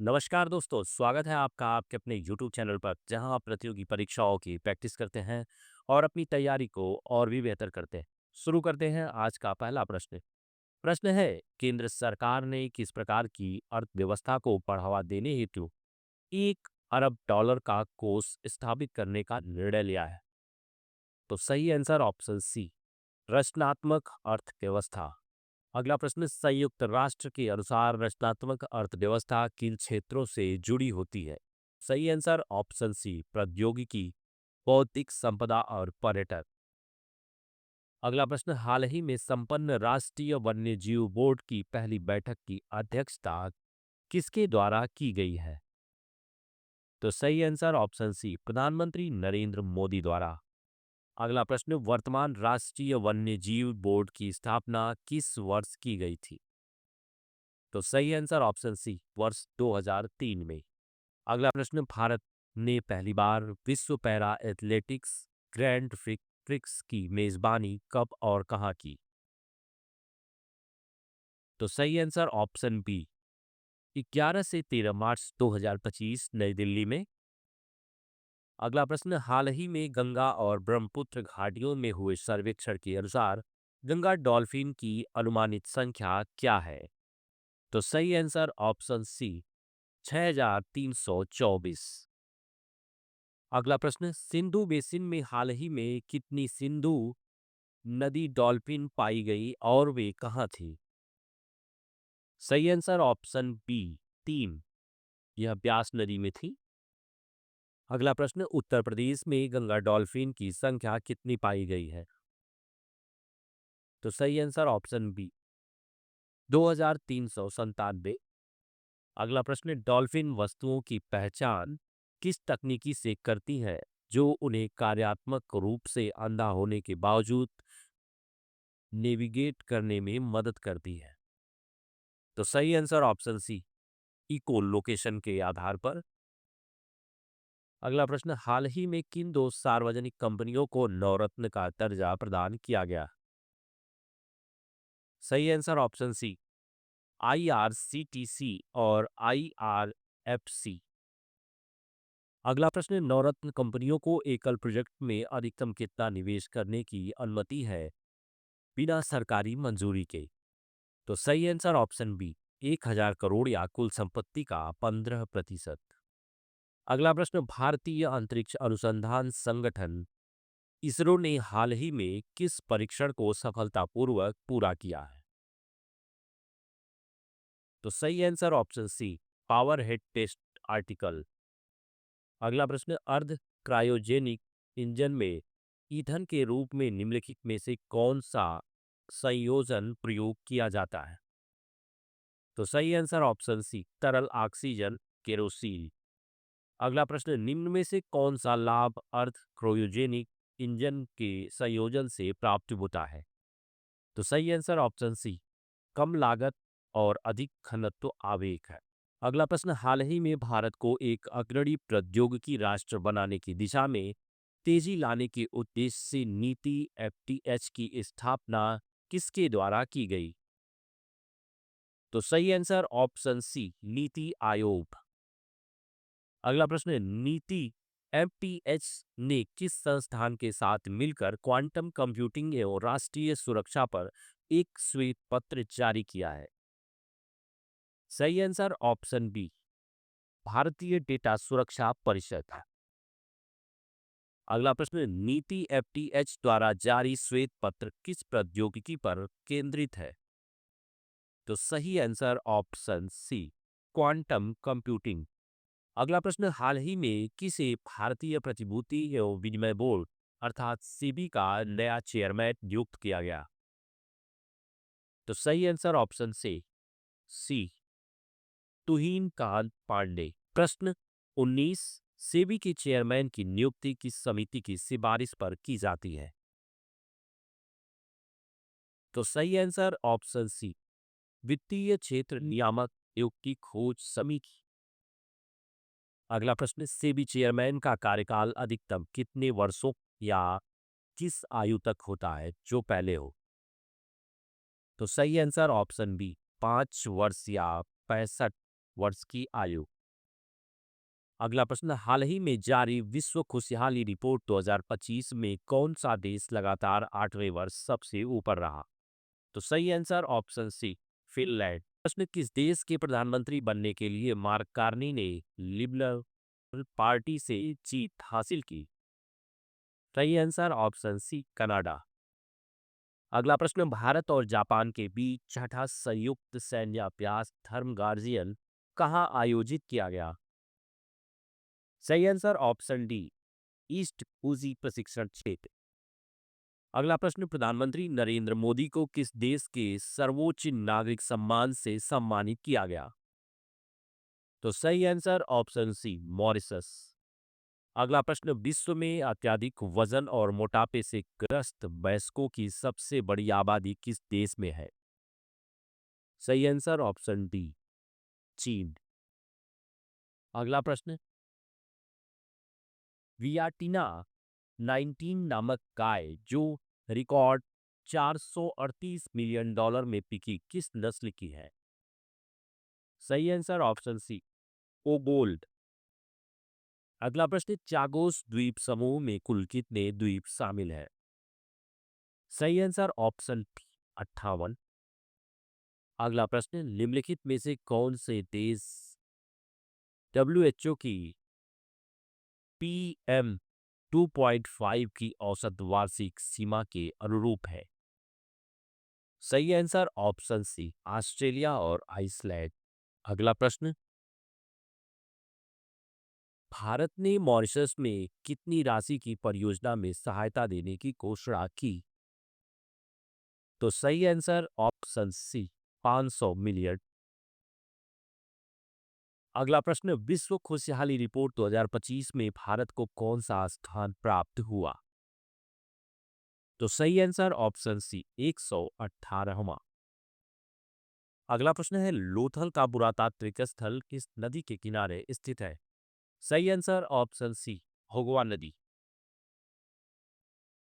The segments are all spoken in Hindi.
नमस्कार दोस्तों, स्वागत है आपका आपके अपने YouTube चैनल पर जहां आप प्रतियोगी परीक्षाओं की प्रैक्टिस करते हैं और अपनी तैयारी को और भी बेहतर करते हैं। शुरू करते हैं आज का पहला प्रश्न। प्रश्न है, केंद्र सरकार ने किस प्रकार की अर्थव्यवस्था को बढ़ावा देने हेतु 1 अरब डॉलर का कोष स्थापित करने का निर्णय लिया है? तो सही आंसर ऑप्शन सी, रचनात्मक अर्थव्यवस्था। अगला प्रश्न, संयुक्त राष्ट्र के अनुसार रचनात्मक अर्थव्यवस्था किन क्षेत्रों से जुड़ी होती है? सही आंसर ऑप्शन सी, प्रौद्योगिकी, बौद्धिक संपदा और पर्यटन। अगला प्रश्न, हाल ही में संपन्न राष्ट्रीय वन्यजीव बोर्ड की पहली बैठक की अध्यक्षता किसके द्वारा की गई है? तो सही आंसर ऑप्शन सी, प्रधानमंत्री नरेंद्र मोदी द्वारा। अगला प्रश्न, वर्तमान राष्ट्रीय वन्यजीव बोर्ड की स्थापना किस वर्ष की गई थी? तो सही आंसर ऑप्शन सी, वर्ष 2003 में। अगला प्रश्न, भारत ने पहली बार विश्व पैरा एथलेटिक्स ग्रैंड प्रिक्स की मेजबानी कब और कहां की? तो सही आंसर ऑप्शन बी, 11 से 13 मार्च 2025 नई दिल्ली में। अगला प्रश्न, हाल ही में गंगा और ब्रह्मपुत्र घाटियों में हुए सर्वेक्षण के अनुसार गंगा डॉल्फिन की अनुमानित संख्या क्या है? तो सही आंसर ऑप्शन सी, 6324। अगला प्रश्न, सिंधु बेसिन में हाल ही में कितनी सिंधु नदी डॉल्फिन पाई गई और वे कहाँ थी? सही आंसर ऑप्शन बी, 3। यह ब्यास नदी में थी। अगला प्रश्न, उत्तर प्रदेश में गंगा डॉल्फिन की संख्या कितनी पाई गई है? तो सही आंसर ऑप्शन बी, 2397। अगला प्रश्न, डॉल्फिन वस्तुओं की पहचान किस तकनीकी से करती है जो उन्हें कार्यात्मक रूप से अंधा होने के बावजूद नेविगेट करने में मदद करती है? तो सही answer option C, echo location के आधार पर। अगला प्रश्न, हाल ही में किन दो सार्वजनिक कंपनियों को नवरत्न का दर्जा प्रदान किया गया? सही आंसर ऑप्शन सी, IRCTC और IRFC। अगला प्रश्न, नवरत्न कंपनियों को एकल प्रोजेक्ट में अधिकतम कितना निवेश करने की अनुमति है बिना सरकारी मंजूरी के? तो सही आंसर ऑप्शन बी, 1000 करोड़ या कुल संपत्ति का 15%। अगला प्रश्न, भारतीय अंतरिक्ष अनुसंधान संगठन इसरो ने हाल ही में किस परीक्षण को सफलतापूर्वक पूरा किया है? तो सही answer option C, power head test article. अगला प्रश्न, अर्ध क्रायोजेनिक इंजन में ईंधन के रूप में निम्नलिखित में से कौन सा संयोजन प्रयोग किया जाता है? तो सही आंसर ऑप्शन सी, तरल ऑक्सीजन केरोसिन। अगला प्रश्न, निम्न में से कौन सा लाभ अर्ध क्रायोजेनिक इंजन के संयोजन से प्राप्त होता है? तो सही आंसर ऑप्शन सी, कम लागत और अधिक घनत्व आवेग है। अगला प्रश्न, हाल ही में भारत को एक अग्रणी प्रौद्योगिकी राष्ट्र बनाने की दिशा में तेजी लाने के उद्देश्य से नीति FTH की स्थापना किसके द्वारा की गई? तो सही आंसर ऑप्शन सी, नीति आयोग। अगला प्रश्न, नीति FTH ने किस संस्थान के साथ मिलकर क्वांटम कंप्यूटिंग एवं राष्ट्रीय सुरक्षा पर एक श्वेत पत्र जारी किया है? सही आंसर ऑप्शन बी, भारतीय डेटा सुरक्षा परिषद। अगला प्रश्न, नीति FTH द्वारा जारी श्वेत पत्र किस प्रौद्योगिकी पर केंद्रित है? तो सही answer option C, quantum computing. अगला प्रश्न, हाल ही में किसे भारतीय प्रतिभूति एवं विनिमय बोर्ड अर्थात सेबी का नया चेयरमैन नियुक्त किया गया? तो सही आंसर ऑप्शन सी, तुहिन कांत पांडे। प्रश्न 19, सेबी के चेयरमैन की नियुक्ति किस समिति की सिफारिश पर की जाती है? तो सही आंसर ऑप्शन सी, वित्तीय क्षेत्र नियामक आयोग की खोज समिति। अगला प्रश्न, सेबी चेयरमैन का कार्यकाल अधिकतम कितने वर्षों या किस आयु तक होता है जो पहले हो? तो सही आंसर ऑप्शन बी, 5 वर्ष या 65 वर्ष की आयु। अगला प्रश्न, हाल ही में जारी विश्व खुशहाली रिपोर्ट 2025 में कौन सा देश लगातार 8वें वर्ष सबसे ऊपर रहा? तो सही आंसर ऑप्शन सी, फिनलैंड। प्रश्न, किस देश के प्रधानमंत्री बनने के लिए मार्क कार्नी ने लिबरल पार्टी से जीत हासिल की? सही आंसर ऑप्शन सी, कनाडा। अगला प्रश्न, भारत और जापान के बीच छठा संयुक्त सैन्य अभ्यास थर्म गार्जियन कहाँ आयोजित किया गया? सही आंसर ऑप्शन डी, ईस्ट उजी प्रशिक्षण क्षेत्र। अगला प्रश्न, प्रधानमंत्री नरेंद्र मोदी को किस देश के सर्वोच्च नागरिक सम्मान से सम्मानित किया गया? तो सही आंसर ऑप्शन सी, मॉरिशस। अगला प्रश्न, विश्व में अत्यधिक वजन और मोटापे से ग्रस्त वयस्कों की सबसे बड़ी आबादी किस देश में है? सही आंसर ऑप्शन डी, चीन। अगला प्रश्न, वियाटिना 19 नामक गाय जो रिकॉर्ड $438 मिलियन में बिकी किस नस्ल की है? सही आंसर ऑप्शन सी, ओगोल्ड। अगला प्रश्न, चागोस द्वीप समूह में कुल कितने द्वीप शामिल हैं? सही आंसर ऑप्शन बी, 58। अगला प्रश्न, निम्नलिखित में से कौन से देश डब्ल्यूएचओ की पीएम 2.5 की औसत वार्षिक सीमा के अनुरूप है? सही आंसर ऑप्शन सी, ऑस्ट्रेलिया और आइसलैंड। अगला प्रश्न, भारत ने मॉरिशस में कितनी राशि की परियोजना में सहायता देने की घोषणा की? तो सही आंसर ऑप्शन सी, 500 मिलियन। अगला प्रश्न, विश्व खुशहाली रिपोर्ट 2025 में भारत को कौन सा स्थान प्राप्त हुआ? तो सही आंसर ऑप्शन सी, 118वां। अगला प्रश्न है, लोथल का पुरातात्विक स्थल किस नदी के किनारे स्थित है? सही आंसर ऑप्शन सी, भोगवा नदी।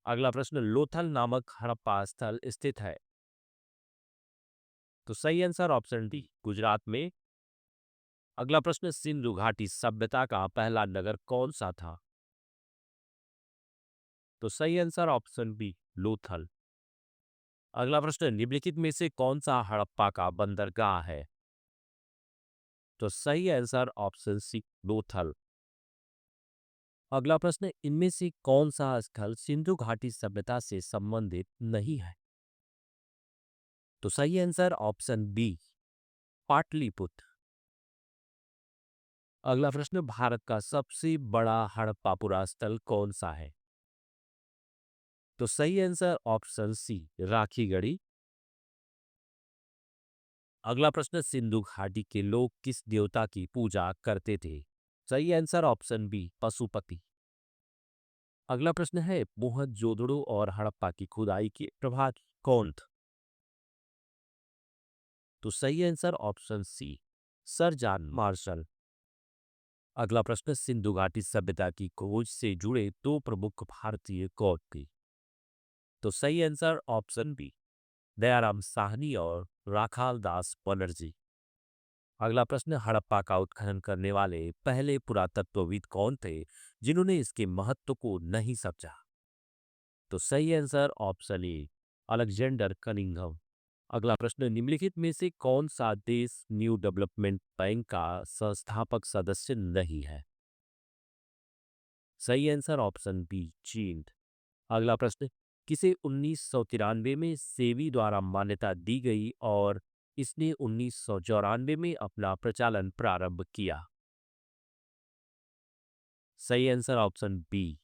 अगला प्रश्न, लोथल नामक हड़प्पा स्थल स्थित है? तो सही आंसर ऑप्शन डी, गुजरात में। अगला प्रश्न, सिंधु घाटी सभ्यता का पहला नगर कौन सा था? तो सही आंसर ऑप्शन बी, लोथल। अगला प्रश्न, निम्नलिखित में से कौन सा हड़प्पा का बंदरगाह है? तो सही आंसर ऑप्शन सी, लोथल। अगला प्रश्न, इनमें से कौन सा स्थल सिंधु घाटी सभ्यता से संबंधित नहीं है? तो सही आंसर ऑप्शन बी, पाटलिपुत्र। अगला प्रश्न, भारत का सबसे बड़ा हड़प्पा पुरास्थल कौन सा है? तो सही आंसर ऑप्शन सी, राखी गढ़ी। अगला प्रश्न, सिंधु घाटी के लोग किस देवता की पूजा करते थे? सही आंसर ऑप्शन बी, पशुपति। अगला प्रश्न है, मोहनजोदड़ो और हड़प्पा की खुदाई के प्रभावी कौन थे? तो सही answer option C, Sir John Marshall. अगला प्रश्न, सिंधु घाटी सभ्यता की खोज से जुड़े दो प्रमुख भारतीय कौन थे? तो सही answer option B, Dayaram Sahni और राखाल दास बनर्जी। अगला प्रश्न, हड़प्पा का उत्खनन करने वाले पहले पुरातत्वविद कौन थे जिन्होंने इसके महत्व को नहीं समझा? तो सही answer option A, Alexander Cunningham. अगला प्रश्न, निम्नलिखित में से कौन सा देश न्यू डेवलपमेंट बैंक का संस्थापक सदस्य नहीं है? सही आंसर ऑप्शन बी, चीन। अगला प्रश्न, किसे 1993 में सेबी द्वारा मान्यता दी गई और इसने 1994 में अपना प्रचालन प्रारंभ किया? सही आंसर ऑप्शन बी,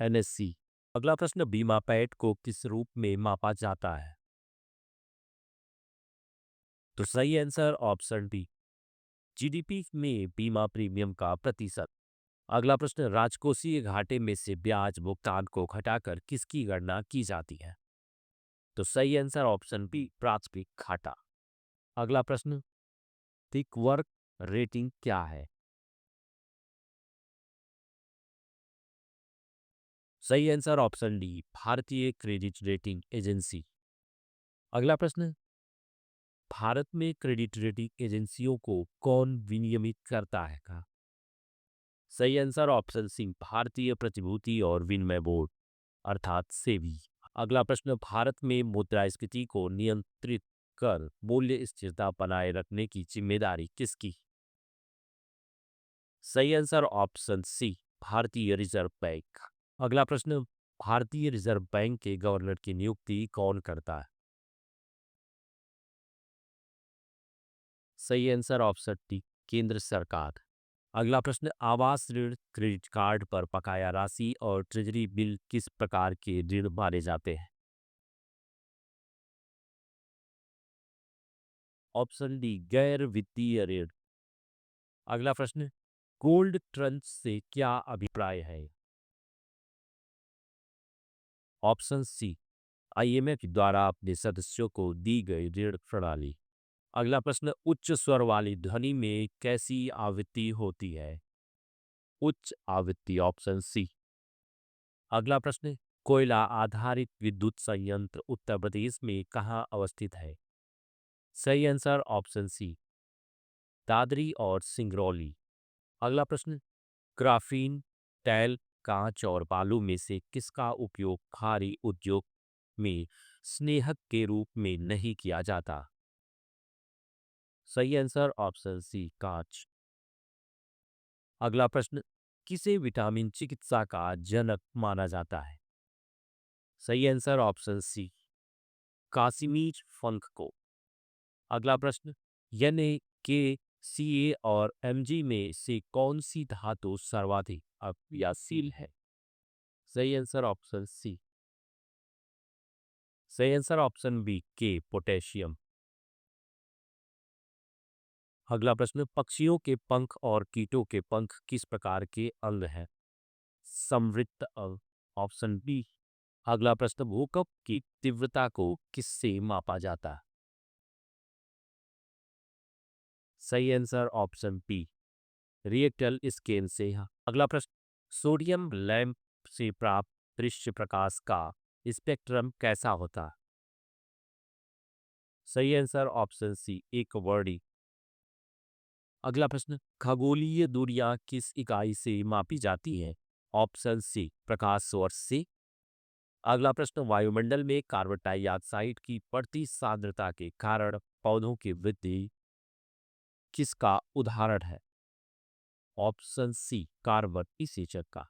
एनएससी। अगला प्रश्न, बीमा पैठ को किस रूप में मापा जाता है? तो सही आंसर ऑप्शन डी, जीडीपी में बीमा प्रीमियम का प्रतिशत। अगला प्रश्न, राजकोषीय घाटे में से ब्याज भुगतान को घटाकर किसकी गणना की जाती है? तो सही आंसर ऑप्शन बी, प्राथमिक घाटा। अगला प्रश्न, थिक वर्क रेटिंग क्या है? सही आंसर ऑप्शन डी, भारतीय क्रेडिट रेटिंग एजेंसी। अगला प्रश्न, भारत में क्रेडिट रेटिंग एजेंसियों को कौन विनियमित करता है का? सही आंसर ऑप्शन सी, भारतीय प्रतिभूति और विनिमय बोर्ड अर्थात सेबी। अगला प्रश्न, भारत में मुद्रास्फीति को नियंत्रित कर मूल्य स्थिरता बनाए रखने की जिम्मेदारी किसकी? सही आंसर ऑप्शन सी, भारतीय रिजर्व बैंक। अगला प्रश्न, भारतीय रिजर्व बैंक के गवर्नर की नियुक्ति कौन करता है? सही आंसर ऑप्शन डी, केंद्र सरकार। अगला प्रश्न, आवास ऋण, क्रेडिट कार्ड पर बकाया राशि और ट्रेजरी बिल किस प्रकार के ऋण माने जाते हैं? ऑप्शन डी, गैर वित्तीय ऋण। अगला प्रश्न, गोल्ड ट्रस्ट से क्या अभिप्राय है? ऑप्शन सी, आईएमएफ द्वारा अपने सदस्यों को दी गई ऋण प्रणाली। अगला प्रश्न, उच्च स्वर वाली ध्वनि में कैसी आवृत्ति होती है? उच्च आवृत्ति, ऑप्शन सी। अगला प्रश्न, कोयला आधारित विद्युत संयंत्र उत्तर प्रदेश में कहाँ अवस्थित है? सही आंसर ऑप्शन सी, दादरी और सिंगरौली। अगला प्रश्न, ग्राफीन, टैल, कांच और बालू में से किसका उपयोग भारी उद्योग में स्नेहक के रूप में नहीं किया जाता? सही आंसर ऑप्शन सी, कांच। अगला प्रश्न, किसे विटामिन चिकित्सा का जनक माना जाता है? सही आंसर ऑप्शन सी, कासिमीर फंक को। अगला प्रश्न, एन के सी ए और एम जी में से कौन सी धातु सर्वाधिक अक्रियाशील है? सही आंसर ऑप्शन सी। सही answer option B, K potassium. अगला प्रश्न, पक्षियों के पंख और कीटों के पंख किस प्रकार के अंग हैं? समृद्ध अंग, ऑप्शन बी। अगला प्रश्न, भूकंप की तीव्रता को किससे मापा जाता है? सही answer option B, Richter scale से। अगला प्रश्न, सोडियम लैंप से प्राप्त दृश्य प्रकाश का स्पेक्ट्रम कैसा होता है? सही आंसर ऑप्शन सी, एक वर्डी। अगला प्रश्न, खगोलीय दूरियां किस इकाई से मापी जाती हैं? ऑप्शन सी, प्रकाश वर्ष से। अगला प्रश्न, वायुमंडल में कार्बन डाइऑक्साइड की बढ़ती सांद्रता के कारण पौधों की वृद्धि किसका उदाहरण है? ऑप्शन सी, कार्बन निषेचन का।